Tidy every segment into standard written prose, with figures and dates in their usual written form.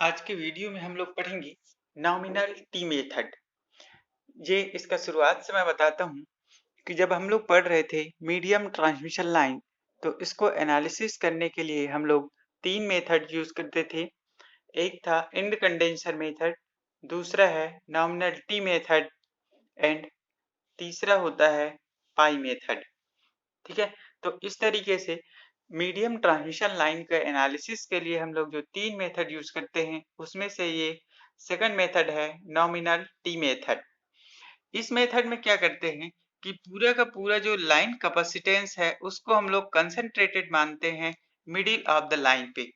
आज के वीडियो में हम लोग पढ़ेंगे नॉमिनल टी मेथड। ये इसका शुरुआत से मैं बताता हूँ कि जब हम लोग पढ़ रहे थे मीडियम ट्रांसमिशन लाइन, तो इसको एनालिसिस करने के लिए हम लोग तीन मेथड यूज करते थे। एक था इंड कंडेंसर मेथड, दूसरा है नॉमिनल टी मेथड एंड तीसरा होता है पाई मेथड। ठीक है, तो इस तरीके से मीडियम ट्रांसमिशन लाइन का एनालिसिस के लिए हम लोग जो तीन मेथड यूज करते हैं उसमें से ये सेकंड मेथड है नॉमिनल टी मेथड। इस मेथड में क्या करते हैं कि पूरा का पूरा जो लाइन कैपेसिटेंस है उसको हम लोग कंसंट्रेटेड मानते हैं मिडिल ऑफ द लाइन पे।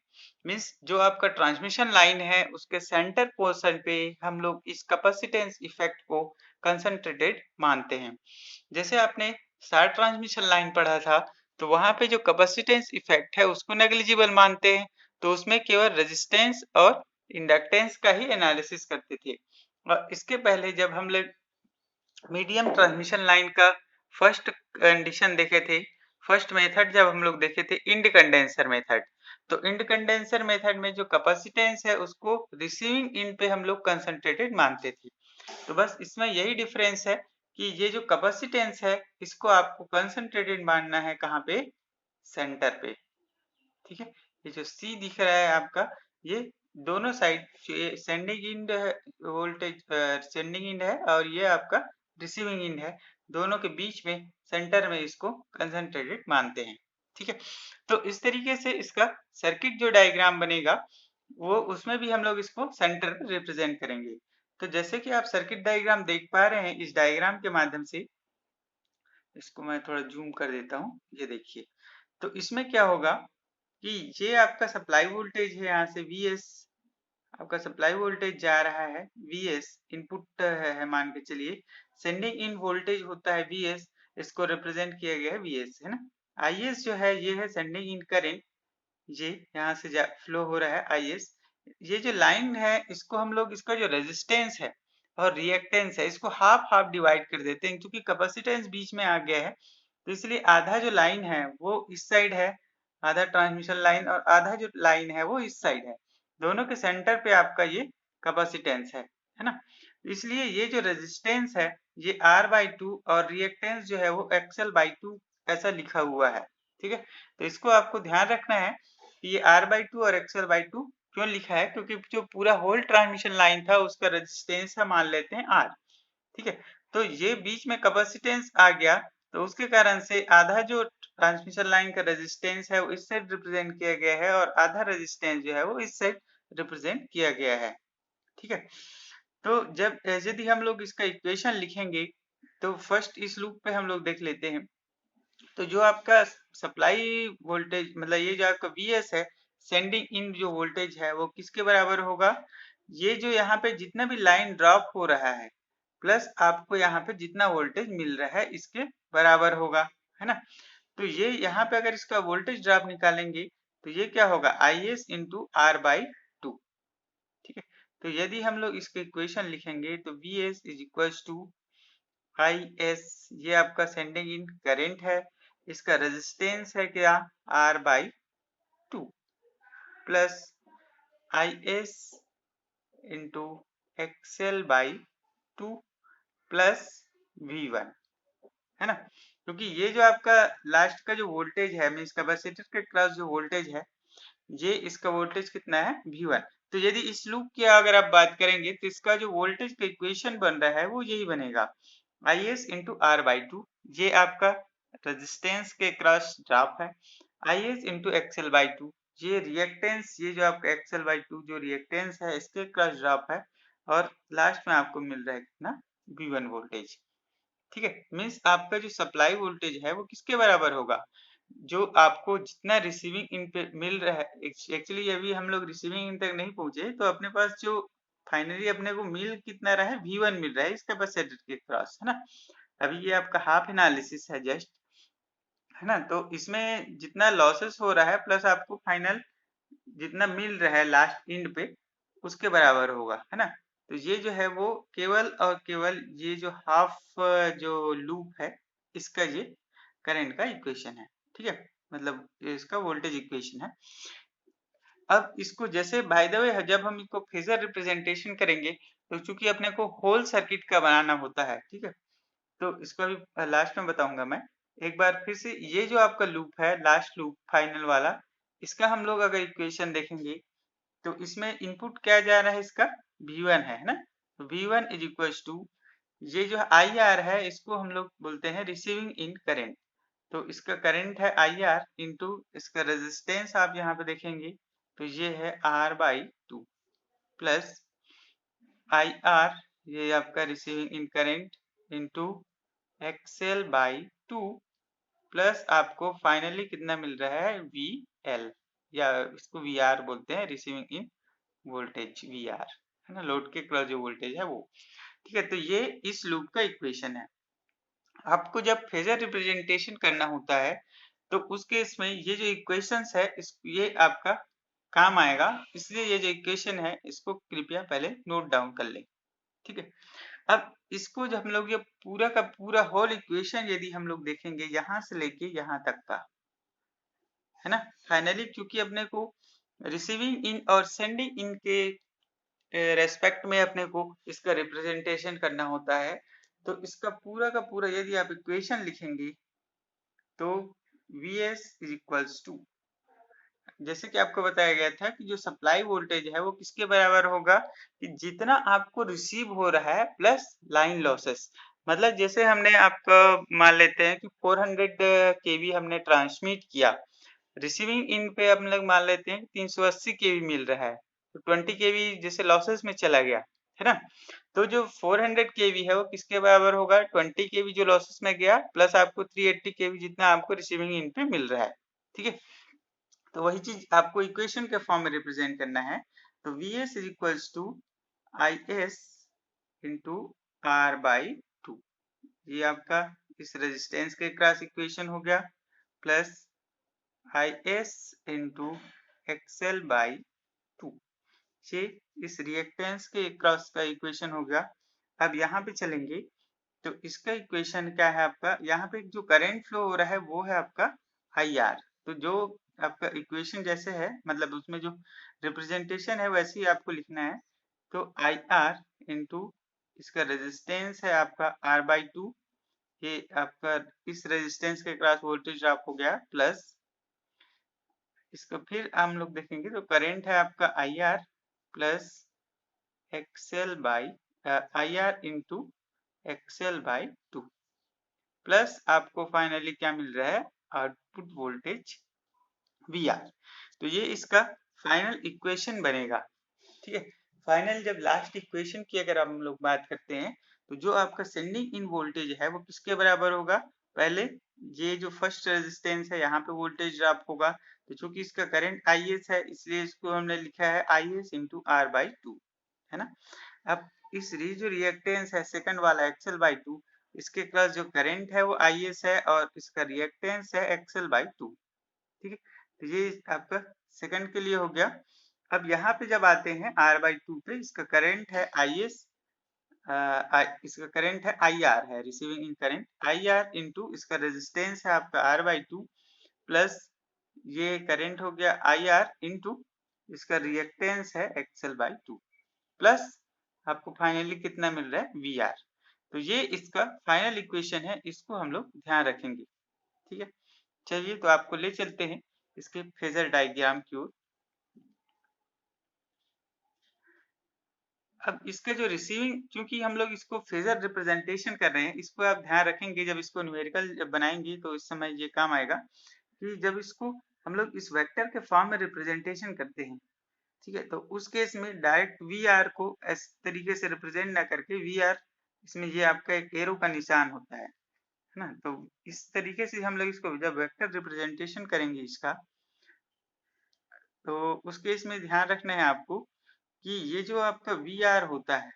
मींस जो आपका ट्रांसमिशन लाइन है उसके सेंटर पोर्शन पे हम लोग इस कैपेसिटेंस इफेक्ट को कंसंट्रेटेड मानते हैं। जैसे आपने शार्ट ट्रांसमिशन लाइन पढ़ा था, तो वहां पे जो कैपेसिटेंस इफेक्ट है उसको नेग्लिजिबल मानते हैं, तो उसमें केवल रेजिस्टेंस और इंडक्टेंस का ही एनालिसिस करते थे। और इसके पहले जब हम लोग मीडियम ट्रांसमिशन लाइन का फर्स्ट कंडीशन देखे थे, फर्स्ट मेथड जब हम लोग देखे थे इंड कंडेंसर मेथड, तो इंड कंडेंसर मेथड में जो कैपेसिटेंस है उसको रिसीविंग इंड पे हम लोग कंसंट्रेटेड मानते थे। तो बस इसमें यही डिफरेंस है कि ये जो कैपेसिटेंस है इसको आपको कंसंट्रेटेड मानना है कहाँ पे, सेंटर पे। ठीक है, ये जो सी दिख रहा है आपका, ये दोनों side sending end voltage sending end है और ये आपका रिसीविंग इंड है, दोनों के बीच में सेंटर में इसको कंसंट्रेटेड मानते हैं। ठीक है, तो इस तरीके से इसका सर्किट जो डायग्राम बनेगा वो उसमें भी हम लोग इसको सेंटर पे रिप्रेजेंट करेंगे। तो जैसे कि आप सर्किट डायग्राम देख पा रहे हैं, इस डायग्राम के माध्यम से इसको मैं थोड़ा जूम कर देता हूँ, ये देखिए। तो इसमें क्या होगा कि ये आपका सप्लाई वोल्टेज है, यहाँ से Vs आपका सप्लाई वोल्टेज जा रहा है, Vs इनपुट है मान के चलिए। सेंडिंग इन वोल्टेज होता है Vs, इसको रिप्रेजेंट किया गया है Vs, है ना। Is जो है ये है सेंडिंग इन करंट, ये यहाँ से फ्लो हो रहा है Is। ये जो लाइन है इसको हम लोग, इसका जो रेजिस्टेंस है और रिएक्टेंस है इसको हाफ हाफ डिवाइड कर देते हैं, क्योंकि कैपेसिटेंस बीच में आ गया है, तो इसलिए आधा जो लाइन है वो इस साइड है, आधा ट्रांसमिशन लाइन, और आधा जो लाइन है वो इस साइड है। दोनों के सेंटर पे आपका ये कैपेसिटेंस है ना। इसलिए ये जो रेजिस्टेंस है ये R/2 और रिएक्टेंस जो है वो XL/2 ऐसा लिखा हुआ है। ठीक है, तो इसको आपको ध्यान रखना है कि ये R/2 और XL/2 क्यों लिखा है, क्योंकि जो पूरा होल ट्रांसमिशन लाइन था उसका रेजिस्टेंस हम मान लेते हैं R। ठीक है, तो ये बीच में कैपेसिटेंस आ गया, तो उसके कारण से आधा जो ट्रांसमिशन लाइन का रेजिस्टेंस है वो इस साइड रिप्रेजेंट किया गया है और आधा रेजिस्टेंस जो है वो इस साइड रिप्रेजेंट किया गया है। ठीक है, तो जब यदि हम लोग इसका इक्वेशन लिखेंगे, तो फर्स्ट इस लूप पे हम लोग देख लेते हैं। तो जो आपका सप्लाई वोल्टेज, मतलब ये जो आपका Vs है, सेंडिंग इन जो वोल्टेज है वो किसके बराबर होगा, ये जो यहाँ पे जितना भी लाइन ड्रॉप हो रहा है प्लस आपको यहाँ पे जितना वोल्टेज मिल रहा है इसके बराबर होगा, है ना। तो ये यहाँ पे अगर इसका वोल्टेज ड्रॉप निकालेंगे तो ये क्या होगा, Is इंटू R/2। ठीक है, तो यदि हम लोग इसके इक्वेशन लिखेंगे तो Vs is equal to Is, ये आपका सेंडिंग इन करंट है, इसका रेजिस्टेंस है क्या, R/2 plus Is into XL/2 plus V1, है ना। क्योंकि ये जो आपका लास्ट का जो वोल्टेज है, मीन्स कैपेसिटर के क्रॉस जो वोल्टेज है, ये इसका वोल्टेज कितना है, V1। तो यदि इस लूप की अगर आप बात करेंगे तो इसका जो वोल्टेज का इक्वेशन बन रहा है वो यही बनेगा, Is इंटू R/2, ये आपका रेजिस्टेंस के क्रॉस ड्रॉप है, Is इंटू XL/2, ये रिएक्टेंस, ये जो आपका XL/2 जो रिएक्टेंस है इसके क्रॉस ड्रॉप है, और लास्ट में आपको मिल रहा है कितना, V1 वोल्टेज। ठीक है, मीन्स आपका जो सप्लाई वोल्टेज है वो किसके बराबर होगा, जो आपको जितना रिसीविंग इन पे मिल रहा है। एक्चुअली अभी हम लोग रिसीविंग इन तक नहीं पहुंचे, तो अपने पास जो फाइनली अपने को मिल कितना रहा है, V1 मिल रहा है इस कैपेसिटर के क्रॉस, है ना। अभी ये आपका हाफ एनालिसिस है जस्ट, है ना। तो इसमें जितना लॉसेस हो रहा है प्लस आपको फाइनल जितना मिल रहा है लास्ट इंड पे उसके बराबर होगा, है ना। तो ये जो है वो केवल और केवल ये जो हाफ जो लूप है इसका ये करंट का इक्वेशन है। ठीक है, मतलब इसका वोल्टेज इक्वेशन है। अब इसको जैसे बाय द वे जब हम इसको फेजर रिप्रेजेंटेशन करेंगे तो चूंकि अपने को होल सर्किट का बनाना होता है, ठीक है, तो इसको अभी लास्ट में बताऊंगा मैं। एक बार फिर से ये जो आपका लूप है, लास्ट लूप फाइनल वाला, इसका हम लोग अगर इक्वेशन देखेंगे तो इसमें इनपुट क्या जा रहा है, इसका V1 है ना। तो V1 इज इक्वल टू ये जो IR है इसको हम लोग बोलते हैं रिसीविंग इन करंट। तो इसका करंट है IR इंटू इसका रेजिस्टेंस आप यहाँ पे देखेंगे तो ये है R/2 प्लस IR, ये आपका receiving end current into XL/2 plus आपको फाइनली कितना मिल रहा है VL, या इसको VR बोलते हैं, रिसीविंग इन वोल्टेज VR है ना, लोड के क्रॉस जो वोल्टेज है वो। ठीक है, तो ये इस लूप का इक्वेशन है। आपको जब फेजर रिप्रेजेंटेशन करना होता है तो उस केस में ये जो इक्वेशंस है ये आपका काम आएगा, इसलिए ये जो इक्वेशन है इसको कृपया पहले नोट डाउन कर लें। ठीक है, अब इसको जब हम लोग ये पूरा का पूरा होल इक्वेशन यदि हम लोग देखेंगे यहाँ से लेके यहाँ तक का, है ना, फाइनली क्योंकि अपने को रिसीविंग इन और सेंडिंग इन के रेस्पेक्ट में अपने को इसका रिप्रेजेंटेशन करना होता है, तो इसका पूरा का पूरा यदि आप इक्वेशन लिखेंगे तो Vs इज इक्वल्स टू, जैसे कि आपको बताया गया था कि जो सप्लाई वोल्टेज है वो किसके बराबर होगा कि जितना आपको रिसीव हो रहा है प्लस लाइन लॉसेस। मतलब जैसे हमने आपको मान लेते हैं कि 400 केवी हमने ट्रांसमिट किया, रिसीविंग इन पे हम लोग मान लेते हैं 380 केवी मिल रहा है, तो 20 केवी जैसे लॉसेस में चला गया है ना, तो जो 400 केवी है वो किसके बराबर होगा, 20 केवी जो लॉसेस में गया प्लस आपको 380 केवी जितना आपको रिसीविंग इन पे मिल रहा है। ठीक है, तो वही चीज आपको इक्वेशन के फॉर्म में रिप्रेजेंट करना है। तो Vs is equals to Is into R/2, ये आपका इस रेजिस्टेंस के क्रॉस इक्वेशन हो गया, प्लस Is इंटू XL/2, ये इस रिएक्टेंस के क्रॉस का इक्वेशन हो गया। अब यहाँ पे चलेंगे तो इसका इक्वेशन क्या है आपका, यहाँ पे जो करंट फ्लो हो रहा है वो है आपका IR। तो जो आपका इक्वेशन जैसे है मतलब उसमें जो रिप्रेजेंटेशन है वैसे ही आपको लिखना है। तो IR इंटू इसका रेजिस्टेंस है आपका R/2, ये आपका इस रेजिस्टेंस के क्रॉस वोल्टेज ड्रॉप हो गया, प्लस इसको फिर हम लोग देखेंगे तो करंट है आपका IR plus IR into XL/2 plus आपको फाइनली क्या मिल रहा है, आउटपुट वोल्टेज VR। तो ये इसका फाइनल इक्वेशन बनेगा। ठीक है, फाइनल जब लास्ट इक्वेशन की अगर हम लोग बात करते हैं तो जो आपका सेंडिंग इन वोल्टेज है वो किसके बराबर होगा, पहले ये जो फर्स्ट रेजिस्टेंस है यहाँ पे वोल्टेज ड्रॉप होगा, तो चूंकि इसका करंट Is है इसलिए इसको हमने लिखा है Is इंटू R/2, है ना। अब इस जो रिएक्टेंस है सेकंड वाला XL/2, इसके क्रॉस जो करंट है वो Is है और इसका रिएक्टेंस है XL/2। ठीक है, तो ये आपका सेकंड के लिए हो गया। अब यहाँ पे जब आते हैं R/2 पे, इसका करंट है Is, इसका करंट है IR है, receiving end current IR into इसका रेजिस्टेंस है आपका R/2 प्लस ये करंट हो गया IR इंटू इसका रिएक्टेंस है XL/2 प्लस आपको फाइनली कितना मिल रहा है VR। तो ये इसका फाइनल इक्वेशन है, इसको हम लोग ध्यान रखेंगे। ठीक है, चलिए तो आपको ले चलते हैं इसके फेजर डायग्राम की ओर। अब इसका जो रिसीविंग, क्योंकि हम लोग इसको फेजर रिप्रेजेंटेशन कर रहे हैं, इसको आप ध्यान रखेंगे जब इसको न्यूमेरिकल जब बनाएंगे तो इस समय ये काम आएगा कि जब इसको हम लोग इस वेक्टर के फॉर्म में रिप्रेजेंटेशन करते हैं, ठीक है, तो उस केस में डायरेक्ट VR को इस तरीके से रिप्रेजेंट ना करके VR इसमें ये आपका एक एरो का निशान होता है ना, तो इस तरीके से हम लोग इसको जब वेक्टर रिप्रेजेंटेशन करेंगे इसका, तो उस केस में ध्यान रखना है आपको कि ये जो आपका VR होता है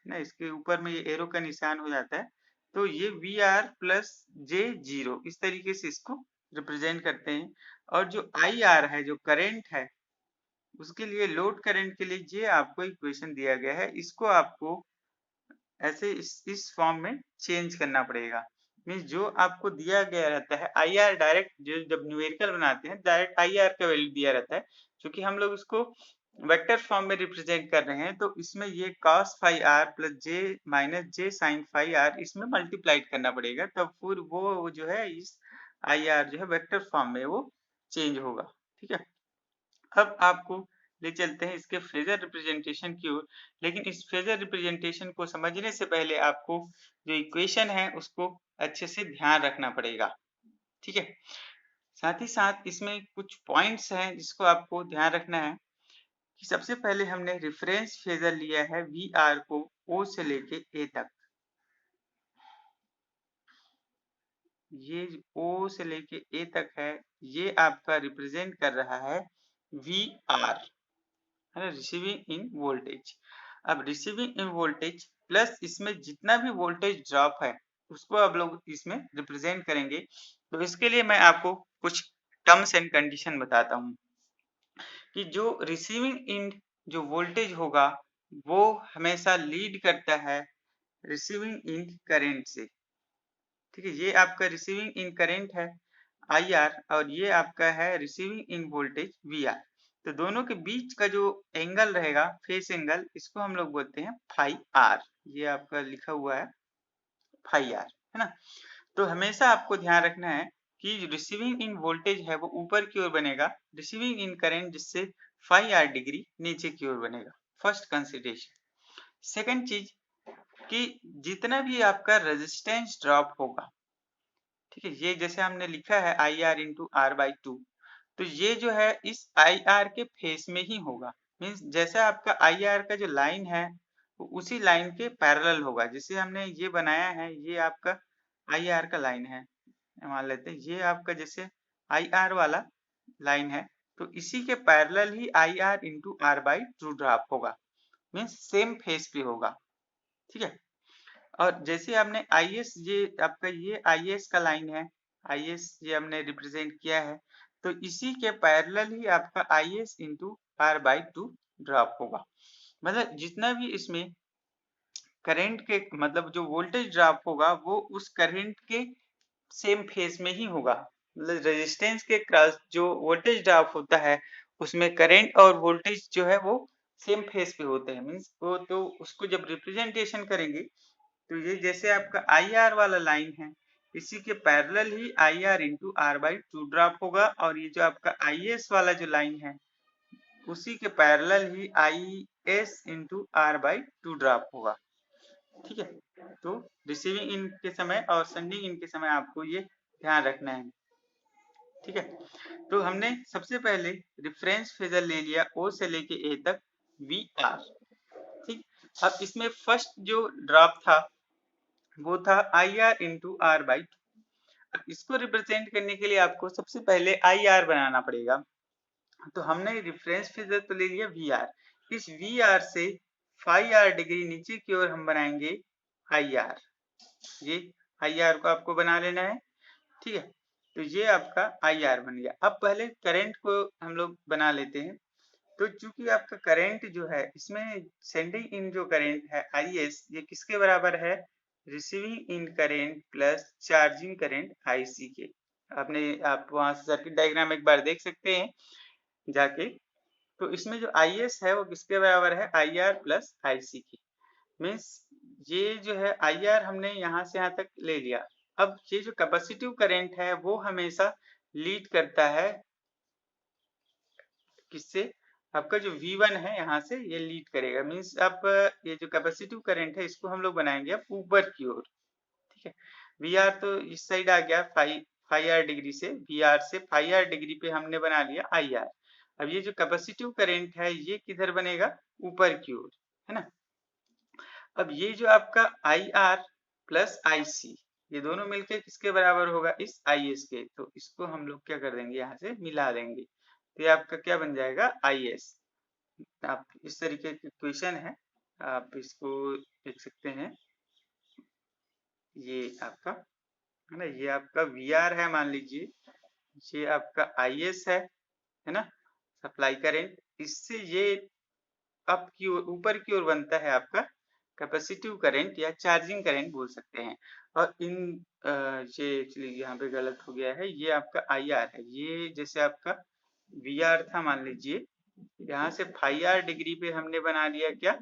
ना, इसके ऊपर में ये एरो का निशान हो जाता है, तो ये VR प्लस J0 इस तरीके से इसको रिप्रेजेंट करते हैं। और जो IR है जो करंट है उसके लिए, लोड करंट के लिए ये आपको इक्वेशन दिया गया है, इसको आपको ऐसे इस फॉर्म में चेंज करना पड़ेगा। मीन्स जो आपको दिया गया रहता है IR डायरेक्ट, जो जब न्यूमेरिकल बनाते हैं डायरेक्ट IR का वैल्यू दिया रहता है, क्योंकि हम लोग इसको वेक्टर फॉर्म में रिप्रेजेंट कर रहे हैं, तो इसमें ये cos phi r plus j minus j sin phi r इसमें मल्टीप्लाइड करना पड़ेगा, तब फिर वो जो है इस IR जो है वेक्टर फॉर्म में वो चेंज होगा। ठीक है, अब आपको ले चलते हैं इसके फेजर रिप्रेजेंटेशन की ओर। लेकिन इस फेजर रिप्रेजेंटेशन को समझने से पहले आपको जो इक्वेशन है उसको अच्छे से ध्यान रखना पड़ेगा। ठीक है, साथ ही साथ इसमें कुछ पॉइंट्स हैं जिसको आपको ध्यान रखना है कि सबसे पहले हमने रेफरेंस फेजर लिया है VR को O से लेके A तक। ये O से लेके A तक है, ये आपका रिप्रेजेंट कर रहा है VR, है ना, रिसीविंग इन वोल्टेज। अब रिसीविंग इन वोल्टेज प्लस इसमें जितना भी वोल्टेज ड्रॉप है उसको अब लोग इसमें रिप्रेजेंट करेंगे। तो इसके लिए मैं आपको कुछ टर्म्स एंड कंडीशन बताता हूँ कि जो रिसीविंग एंड जो वोल्टेज होगा वो हमेशा लीड करता है रिसीविंग एंड करंट से। ठीक है, ये आपका रिसीविंग इन करंट है IR और ये आपका है रिसीविंग इन वोल्टेज VR। तो दोनों के बीच का जो एंगल रहेगा फेस एंगल, इसको हम लोग बोलते हैं फाई R। ये आपका लिखा हुआ है फाई R, है ना। तो हमेशा आपको ध्यान रखना है कि रिसीविंग इन वोल्टेज है वो ऊपर की ओर बनेगा, रिसीविंग इन करंट जिससे फाई R डिग्री नीचे की ओर बनेगा। First consideration. सेकंड चीज कि जितना भी आपका रेजिस्टेंस ड्रॉप होगा, ठीक है, ये जैसे हमने लिखा है IR इंटू R/2, तो ये जो है इस IR के फेस में ही होगा। मीन्स जैसे आपका IR का जो लाइन है वो उसी लाइन के पैरेलल होगा। जैसे हमने ये बनाया है, ये आपका IR का लाइन है, मान लेते हैं ये आपका जैसे IR वाला लाइन है, तो इसी के पैरेलल ही IR इंटू R/2 ड्रॉप होगा, मीन्स सेम फेस पे होगा। ठीक है, और जैसे आपने IS, ये आपका ये IS का लाइन है, IS ये हमने रिप्रेजेंट किया है, तो इसी के पैरेलल ही आपका IS इंटू R/2 ड्रॉप होगा। मतलब जितना भी इसमें करंट के मतलब जो वोल्टेज ड्रॉप होगा वो उस करंट के सेम फेज में ही होगा। मतलब रेजिस्टेंस के क्रॉस जो वोल्टेज ड्रॉप होता है उसमें करंट और वोल्टेज जो है वो सेम फेज पे होते हैं। मीन्स वो तो उसको जब रिप्रेजेंटेशन करेंगे तो ये जैसे आपका IR वाला लाइन है, इसी के पैरेलल ही IR इंटू R/2 ड्रॉप होगा, और ये जो आपका IS वाला जो लाइन है उसी के parallel he IS into R/2 drop होगा। ठीक है, तो रिसीविंग इन के समय और सेंडिंग इन के समय आपको ये ध्यान रखना है। ठीक है, तो हमने सबसे पहले रिफरेंस फेजर ले लिया O से लेके A तक VR। ठीक, अब इसमें फर्स्ट जो ड्रॉप था वो था IR इंटू R/2। इसको रिप्रेजेंट करने के लिए आपको सबसे पहले IR बनाना पड़ेगा। तो हमने रिफरेंस फेजर तो ले लिया VR, इस VR से फाई R डिग्री नीचे की ओर हम बनाएंगे IR। ये IR को आपको बना लेना है। ठीक है, तो ये आपका IR बन गया। अब पहले करंट को हम लोग बना लेते हैं। तो चूंकि आपका करंट जो है इसमें सेंडिंग इन जो करंट है IS, ये किसके बराबर है, receiving end current plus charging current IC के। आप वहां से सर्किट डायग्राम एक बार देख सकते हैं जाके। तो इसमें जो IS है वो किसके बराबर है, IR प्लस IC के। मीन्स ये जो है IR हमने यहाँ से यहाँ तक ले लिया। अब ये जो कैपेसिटिव करंट है वो हमेशा लीड करता है किससे, आपका जो V1 है यहाँ से ये लीड करेगा। मीन्स आप ये जो कैपेसिटिव करंट है इसको हम लोग बनाएंगे अब ऊपर की ओर। ठीक है, VR तो इस साइड आ गया फाई R डिग्री से, VR से फाई R डिग्री पे हमने बना लिया IR। अब ये जो कैपेसिटिव करंट है ये किधर बनेगा, ऊपर की ओर, है ना। अब ये जो आपका IR प्लस IC ये दोनों मिलके किसके बराबर होगा, इस IS के। तो इसको हम लोग क्या कर देंगे, यहाँ से मिला देंगे, तो ये आपका क्या बन जाएगा IS। आप इस तरीके की क्वेश्चन है, आप इसको देख सकते हैं। ये आपका है ना, ये आपका VR है मान लीजिए, ये आपका IS है ना, सप्लाई करंट। इससे ये अप की ओर ऊपर की ओर बनता है आपका कैपेसिटिव करंट या चार्जिंग करंट बोल सकते हैं। और ये एक्चुअली यहाँ पे गलत हो गया है, ये आपका IR है। ये जैसे आपका VR था मान लीजिए, यहाँ से फाई आर डिग्री पे हमने बना लिया क्या,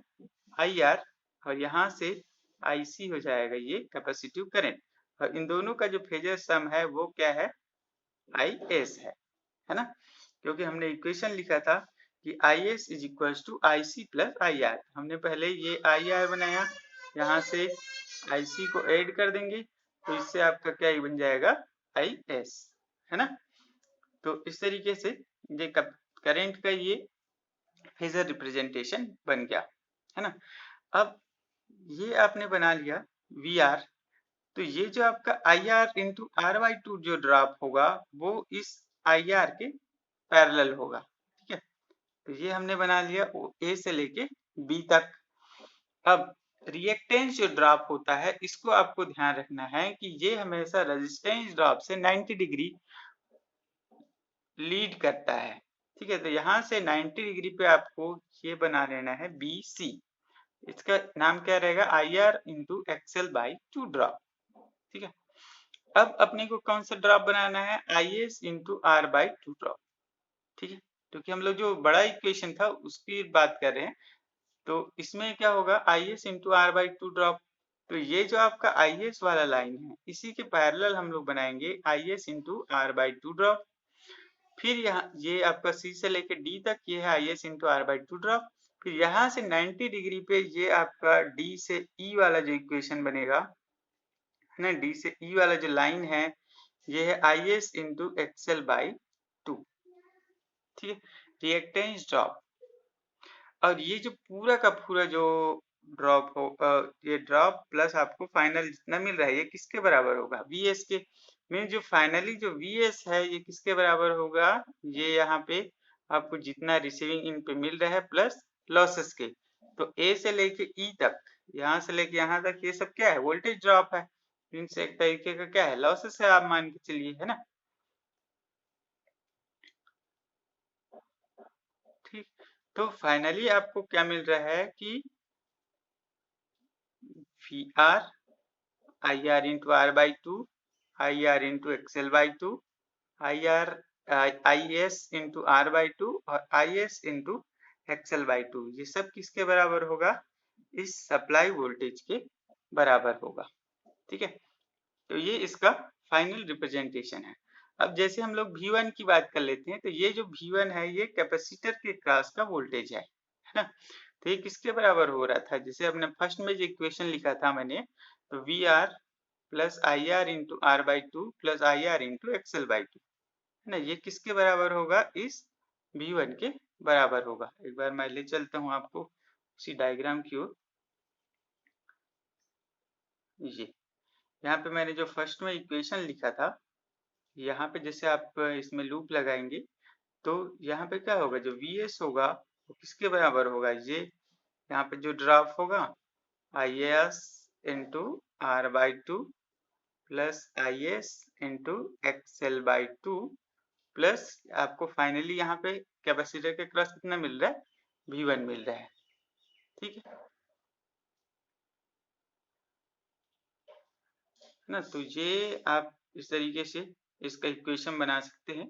आई आर, और यहाँ से आई सी हो जाएगा ये कैपेसिटिव करंट, और इन दोनों का जो फेजर सम है वो क्या है, आई एस है ना, क्योंकि हमने इक्वेशन लिखा था कि I S is equal to I C plus I R. हमने पहले ये आई आर बनाया, यहाँ से आई सी को ऐड कर देंगे तो इससे आपका क्या बन जाएगा, आई एस, है ना। तो इस तरीके से ये करंट का ये फेजर रिप्रेजेंटेशन बन गया, है ना। अब ये आपने बना लिया वी आर, तो ये जो आपका I R into R by two जो ड्रॉप होगा वो इस आई आर के पैरेलल होगा, ठीक है। तो ये हमने बना लिया ए से लेके बी तक। अब रिएक्टेंस जो ड्रॉप होता है इसको आपको ध्यान रखना है कि ये हमेशा रेजिस्टेंस ड्रॉप से 90 डिग्री लीड करता है, ठीक है। तो यहाँ से 90 डिग्री पे आपको ये बना लेना है बी सी, इसका नाम क्या रहेगा, आई R into XL by two drop, ठीक है। अब अपने को कौन सा ड्रॉप बनाना है, I S into R by two drop, ठीक है। क्योंकि हम लोग जो बड़ा इक्वेशन था उसकी बात कर रहे हैं, तो इसमें क्या होगा, I S into R by two drop. तो ये जो आपका आई एस वाला लाइन है इसी के पैरेलल हम लोग बनाएंगे I S into R by two drop. फिर यहाँ ये आपका सी से लेके डी तक ये है I S into R by two drop. फिर यहाँ से 90 डिग्री पे ये आपका डी से ई वाला जो इक्वेशन बनेगा, है ना, डी से ई वाला जो लाइन है ये है I S into XL by to, ठीक है, रिएक्टेंस ड्रॉप। और ये जो पूरा का पूरा जो ड्रॉप हो ये ड्रॉप प्लस आपको फाइनल जितना मिल रहा है ये किसके बराबर होगा, वी एस के। मीन जो फाइनली जो वी एस है ये किसके बराबर होगा, ये यहाँ पे आपको जितना रिसीविंग इन पे मिल रहा है प्लस लॉसेस के। तो ए से लेके ई तक, यहाँ से लेके यहाँ तक ये सब क्या है, वोल्टेज ड्रॉप है, इनसे एक तरीके का क्या है, लॉसेस है, आप मान के चलिए, है ना। ठीक, तो फाइनली आपको क्या मिल रहा है कि V R, I R into R by two, I R into XL by two, I R I S into R by two, और I S into XL by two, ये सब किसके बराबर होगा, इस सप्लाई वोल्टेज के बराबर होगा, ठीक है। तो ये इसका फाइनल रिप्रेजेंटेशन है। अब जैसे हम लोग V1 की बात कर लेते हैं, तो ये जो V1 है ये कैपेसिटर के क्रॉस का वोल्टेज है ना। तो ये किसके बराबर हो रहा था, जैसे अपने फर्स्ट में जो इक्वेशन लिखा था मैंने, तो V R plus I R into R by two plus I R into XL by two, है ना, ये किसके बराबर होगा, इस V1 के बराबर होगा। एक बार मैं ले चलता हूँ आपको उसी डायग्राम की ओर। ये यहाँ पे मैंने जो फर्स्ट में इक्वेशन लिखा था, यहाँ पे जैसे आप इसमें लूप लगाएंगे तो यहाँ पे क्या होगा, जो Vs होगा वो किसके बराबर होगा, ये यहाँ पे जो ड्रॉप होगा I S into R by two plus I S into XL by two, plus आपको फाइनली यहाँ पे कैपेसिटर के क्रॉस कितना मिल रहा है, V1 मिल रहा है, ठीक है ना। तो ये आप इस तरीके से इसका इक्वेशन बना सकते हैं।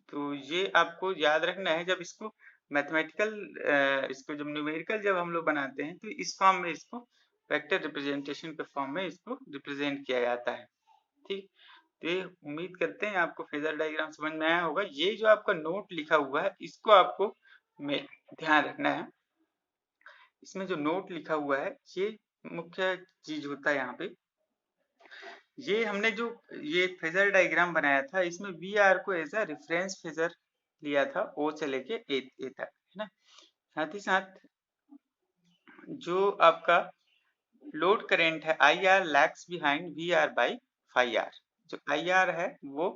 तो ये आपको याद रखना है, जब इसको मैथमेटिकल इसको जब न्यूमेरिकल जब हम लोग बनाते हैं तो इस फॉर्म में इसको वेक्टर रिप्रेजेंटेशन के फॉर्म में इसको रिप्रेजेंट किया जाता है, ठीक। तो ये उम्मीद करते हैं आपको फेजर डायग्राम समझ में आया होगा। ये जो आपका नोट लिखा हुआ है इसको आपको ध्यान रखना है, इसमें जो नोट लिखा हुआ है ये मुख्य चीज होता है यहाँ पे। ये हमने जो ये फेजर डायग्राम बनाया था इसमें वी आर को एज अ रेफरेंस फेजर लिया था, ओ से लेके ए तक, है ना। साथ ही साथ जो आपका लोड करेंट है I R lags behind V R by phi R, जो आई आर है वो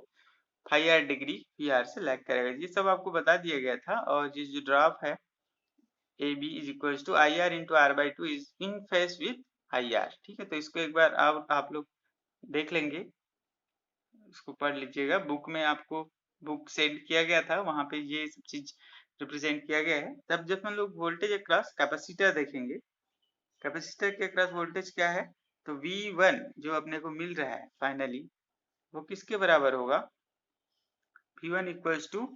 phi R degree V R से लैग करेगा, ये सब आपको बता दिया गया था। और ये जो ड्रॉप है A B is equal to I R into R by two is in phase with I R, ठीक है। तो इसको एक बार आप लोग देख लेंगे, इसको पढ़ लीजिएगा, बुक में आपको बुक सेंड किया गया था, वहां पे ये सब चीज रिप्रेजेंट किया गया है। तब जब हम लोग वोल्टेज अक्रॉस कैपेसिटर देखेंगे, कैपेसिटर के अक्रॉस वोल्टेज क्या है, तो V1 जो अपने को मिल रहा है फाइनली वो किसके बराबर होगा, V1 equals to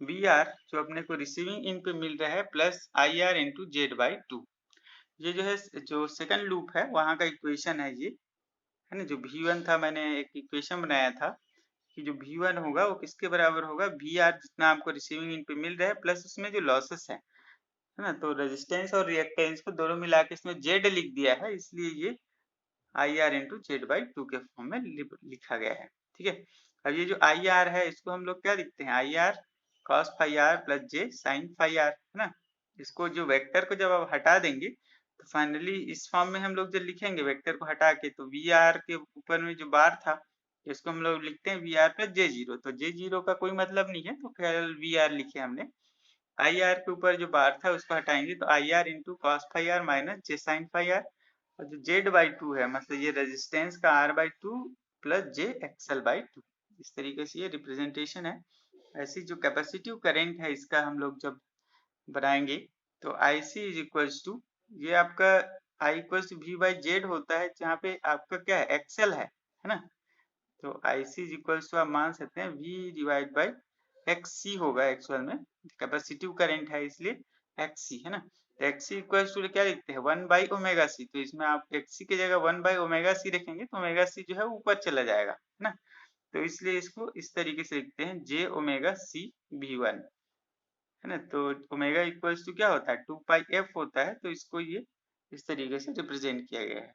we are जो अपने को रिसीविंग इन पे मिल रहा है plus I R into Z by two. ये जो है जो सेकंड लूप है वहां का इक्वेशन है ये, है ना। जो V1 था मैंने एक इक्वेशन बनाया था कि जो V1 होगा वो किसके बराबर होगा, वी आर जितना आपको रिसीविंग इन पे मिल रहा है प्लस उसमें जो लॉसेस है ना। तो रेजिस्टेंस और रिएक्टेंस को दोनों मिला के इसमें जेड लिख दिया है, इसलिए ये आई R into Z by two के फॉर्म में लिखा गया है। ठीक है, अब ये जो आई आर है इसको हम लोग क्या लिखते हैं, I R cos phi R plus J sine phi R, है ना। इसको जो वेक्टर को जब आप हटा देंगे तो फाइनली इस फॉर्म में हम लोग जब लिखेंगे वेक्टर को हटा के, तो वी आर के ऊपर में जो बार था इसको हम लोग लिखते हैं V R plus J zero. तो जे जीरो का कोई मतलब नहीं है तो केवल वी आर लिखे हमने। आई आर के ऊपर जो बार था उसको हटाएंगे तो I R into cos phi R minus J sine phi R, और जो जेड बाई टू है मतलब ये रेजिस्टेंस का R by two plus J XL by two. इस तरीके से ये रिप्रेजेंटेशन है। ऐसी जो कैपेसिटिव करंट है इसका हम लोग जब बनाएंगे तो I C is equals to, ये आपका I equals to V by Z होता है जहाँ पे आपका क्या है एक्सएल है ना। तो I C is equals to आप मान सकते हैं वी डिवाइड बाई एक्स सी होगा, एक्चुअल में कैपेसिटिव करंट है इसलिए एक्स सी, है ना। तो एक्स सी इक्वल्स टू क्या लिखते हैं, वन बाई ओमेगा सी। तो इसमें आप एक्स सी की जगह वन बाई ओमेगा सी रखेंगे तो ओमेगा सी जो है ऊपर चला जाएगा, है ना। तो इसलिए इसको इस तरीके से लिखते हैं जे ओमेगा सी वी वन, है ना। तो ओमेगा इक्वल्स टू क्या होता है, टू पाई एफ होता है। तो इसको ये इस तरीके से रिप्रेजेंट किया गया है।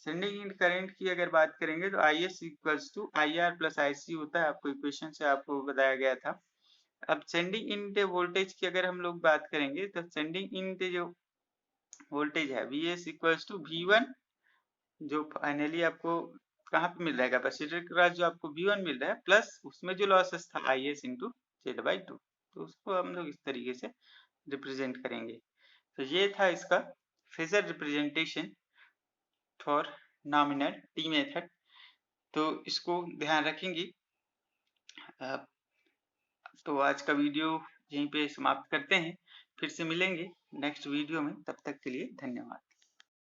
सेंडिंग एंड करंट की अगर बात करेंगे तो I S equals to I R plus I C होता है, आपको इक्वेशन से आपको बताया गया था। अब सेंडिंग इंड वोल्टेज की अगर हम लोग बात करेंगे तो सेंडिंग इंड जो वोल्टेज है V S equals to V one, जो फाइनली आपको कहाँ पे मिल रहा है, कैपेसिटर के पास जो आपको वी वन मिल रहा है प्लस उसमें जो लॉसेस था आई S into Z by two. तो उसको हम लोग इस तरीके से रिप्रेजेंट करेंगे। तो ये था इसका phasor representation for nominal T method. तो इसको ध्यान रखेंगे। तो आज का वीडियो यहीं पे समाप्त करते हैं, फिर से मिलेंगे नेक्स्ट वीडियो में, तब तक के लिए धन्यवाद।